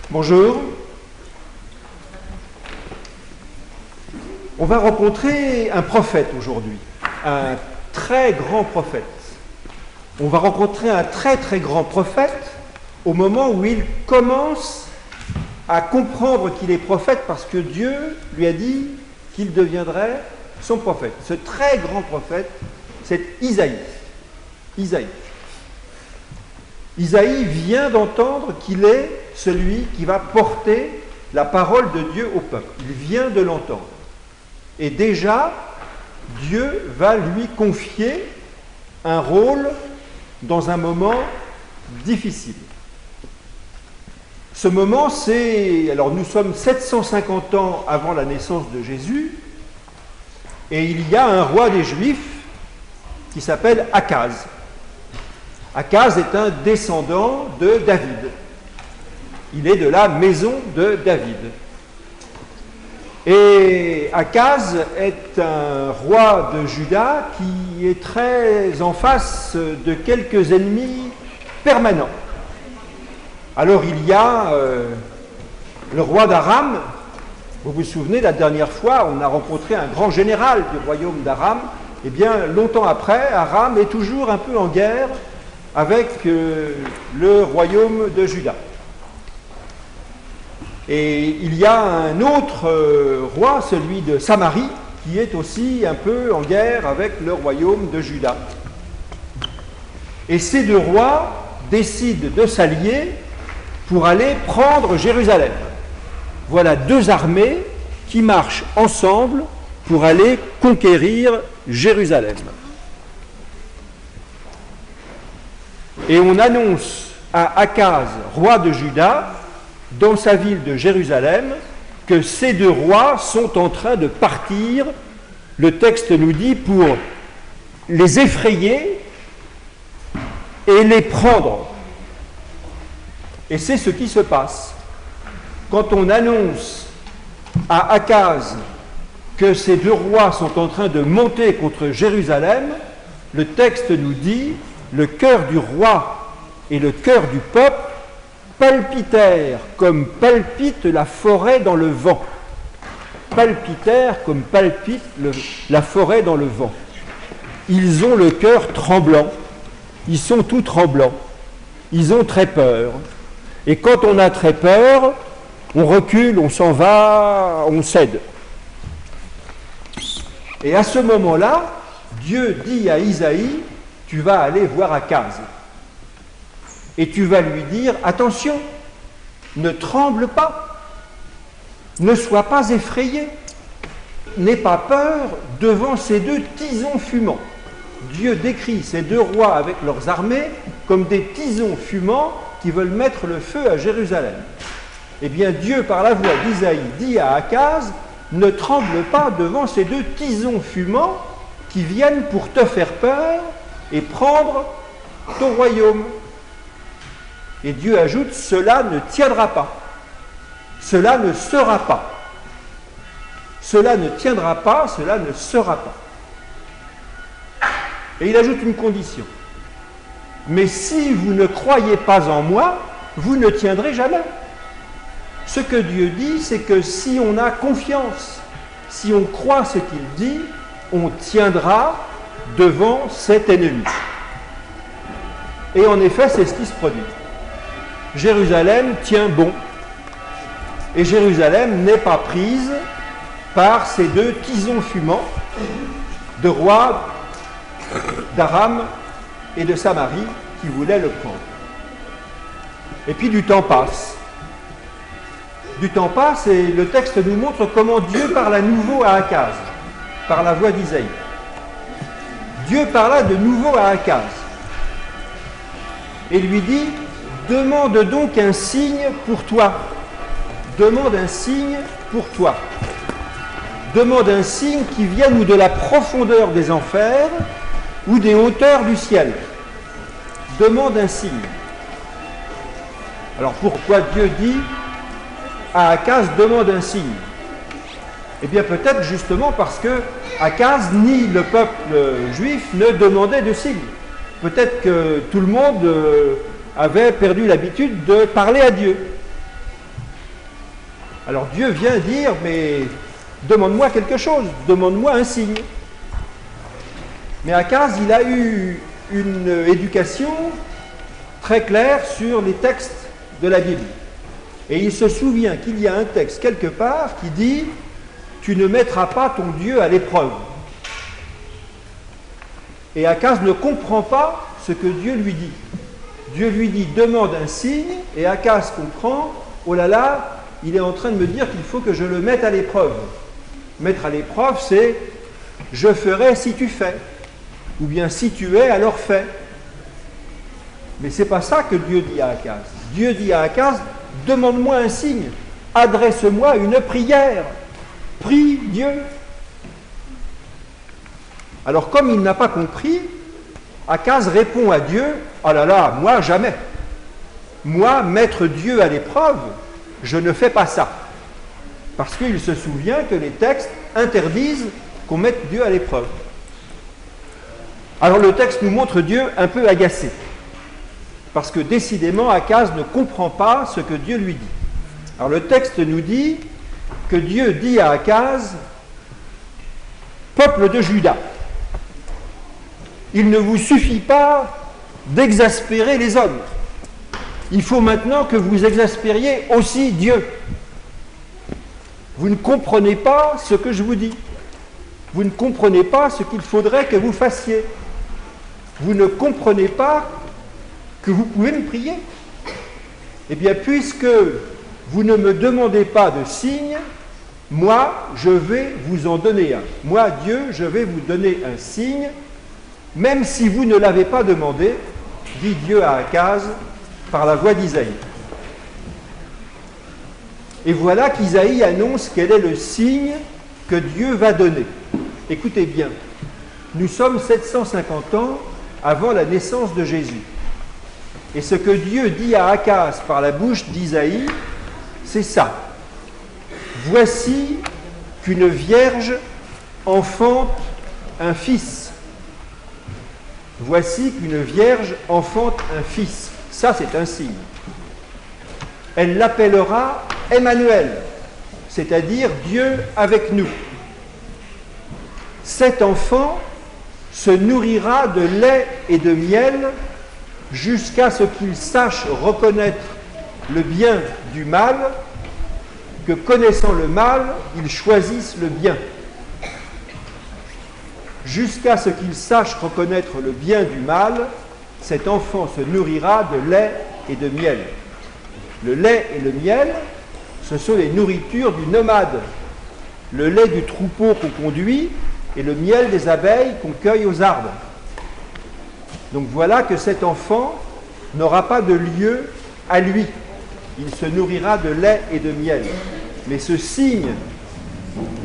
Bonjour. On va rencontrer un prophète aujourd'hui, un très grand prophète. On va rencontrer un très très grand prophète au moment où il commence à comprendre qu'il est prophète parce que Dieu lui a dit qu'il deviendrait son prophète. Ce très grand prophète, c'est Isaïe. Isaïe vient d'entendre qu'il est celui qui va porter la parole de Dieu au peuple. Il vient de l'entendre. Et déjà, Dieu va lui confier un rôle dans un moment difficile. Ce moment, c'est... Alors, nous sommes 750 ans avant la naissance de Jésus, et il y a un roi des Juifs qui s'appelle Akaz. Akaz est un descendant de David. Il est de la maison de David. Et Akaz est un roi de Juda qui est très en face de quelques ennemis permanents. Alors il y a le roi d'Aram. Vous vous souvenez, la dernière fois, on a rencontré un grand général du royaume d'Aram. Eh bien, longtemps après, Aram est toujours un peu en guerre avec le royaume de Juda. Et il y a un autre roi, celui de Samarie, qui est aussi un peu en guerre avec le royaume de Juda. Et ces deux rois décident de s'allier pour aller prendre Jérusalem. Voilà deux armées qui marchent ensemble pour aller conquérir Jérusalem. Et on annonce à Akaz, roi de Juda, dans sa ville de Jérusalem, que ces deux rois sont en train de partir, le texte nous dit, pour les effrayer et les prendre. Et c'est ce qui se passe. Quand on annonce à Akaz que ces deux rois sont en train de monter contre Jérusalem, le texte nous dit, le cœur du roi et le cœur du peuple palpitèrent comme palpite la forêt dans le vent. Palpitèrent comme palpite la forêt dans le vent. Ils ont le cœur tremblant, ils sont tout tremblants, ils ont très peur. Et quand on a très peur, on recule, on s'en va, on cède. Et à ce moment-là, Dieu dit à Isaïe, tu vas aller voir Akaz. Et tu vas lui dire, attention, ne tremble pas, ne sois pas effrayé, n'aie pas peur devant ces deux tisons fumants. Dieu décrit ces deux rois avec leurs armées comme des tisons fumants qui veulent mettre le feu à Jérusalem. Eh bien, Dieu, par la voix d'Isaïe, dit à Akaz, ne tremble pas devant ces deux tisons fumants qui viennent pour te faire peur et prendre ton royaume. Et Dieu ajoute, cela ne tiendra pas. Cela ne sera pas. Cela ne tiendra pas, cela ne sera pas. Et il ajoute une condition. Mais si vous ne croyez pas en moi, vous ne tiendrez jamais. Ce que Dieu dit, c'est que si on a confiance, si on croit ce qu'il dit, on tiendra devant cet ennemi. Et en effet, c'est ce qui se produit. Jérusalem tient bon. Et Jérusalem n'est pas prise par ces deux tisons fumants de rois d'Aram et de Samarie qui voulaient le prendre. Et puis du temps passe. Du temps passe et le texte nous montre comment Dieu parle à nouveau à Akaz, par la voix d'Isaïe. Dieu parla de nouveau à Akaz et lui dit, demande donc un signe pour toi. Demande un signe pour toi. Demande un signe qui vienne ou de la profondeur des enfers ou des hauteurs du ciel. Demande un signe. Alors pourquoi Dieu dit à Akaz, demande un signe? Eh bien peut-être justement parce que Akaz ni le peuple juif ne demandait de signe. Peut-être que tout le monde avait perdu l'habitude de parler à Dieu. Alors Dieu vient dire, mais demande-moi quelque chose, demande-moi un signe. Mais Akaz, il a eu une éducation très claire sur les textes de la Bible. Et il se souvient qu'il y a un texte quelque part qui dit « Tu ne mettras pas ton Dieu à l'épreuve ». Et Akaz ne comprend pas ce que Dieu lui dit. Dieu lui dit « Demande un signe » et Akaz comprend « Oh là là, il est en train de me dire qu'il faut que je le mette à l'épreuve ». Mettre à l'épreuve, c'est « Je ferai si tu fais » ou bien « Si tu es, alors fais ». Mais ce n'est pas ça que Dieu dit à Akaz. Dieu dit à Akaz « Demande-moi un signe, adresse-moi une prière, prie Dieu ». Alors comme il n'a pas compris, Akaz répond à Dieu « Oh là là, moi jamais. Moi, mettre Dieu à l'épreuve, je ne fais pas ça. » Parce qu'il se souvient que les textes interdisent qu'on mette Dieu à l'épreuve. Alors le texte nous montre Dieu un peu agacé. Parce que décidément, Akaz ne comprend pas ce que Dieu lui dit. Alors le texte nous dit que Dieu dit à Akaz « Peuple de Juda, il ne vous suffit pas d'exaspérer les hommes. Il faut maintenant que vous exaspériez aussi Dieu. Vous ne comprenez pas ce que je vous dis. Vous ne comprenez pas ce qu'il faudrait que vous fassiez. Vous ne comprenez pas que vous pouvez me prier. Eh bien, puisque vous ne me demandez pas de signe, moi, je vais vous en donner un. Moi, Dieu, je vais vous donner un signe, même si vous ne l'avez pas demandé, dit Dieu à Akaz par la voix d'Isaïe. Et voilà qu'Isaïe annonce quel est le signe que Dieu va donner. Écoutez bien, nous sommes 750 ans avant la naissance de Jésus. Et ce que Dieu dit à Akaz par la bouche d'Isaïe, c'est ça. Voici qu'une vierge enfante un fils. Voici qu'une vierge enfante un fils. Ça, c'est un signe. Elle l'appellera Emmanuel, c'est-à-dire Dieu avec nous. Cet enfant se nourrira de lait et de miel jusqu'à ce qu'il sache reconnaître le bien du mal, que connaissant le mal, il choisisse le bien. Jusqu'à ce qu'il sache reconnaître le bien du mal, cet enfant se nourrira de lait et de miel. Le lait et le miel, ce sont les nourritures du nomade. Le lait du troupeau qu'on conduit et le miel des abeilles qu'on cueille aux arbres. Donc voilà que cet enfant n'aura pas de lieu à lui. Il se nourrira de lait et de miel. Mais ce signe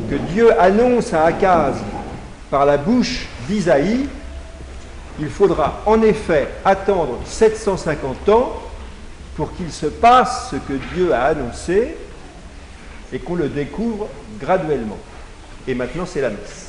que Dieu annonce à Akaz par la bouche d'Isaïe, il faudra en effet attendre 750 ans pour qu'il se passe ce que Dieu a annoncé et qu'on le découvre graduellement. Et maintenant, c'est la messe.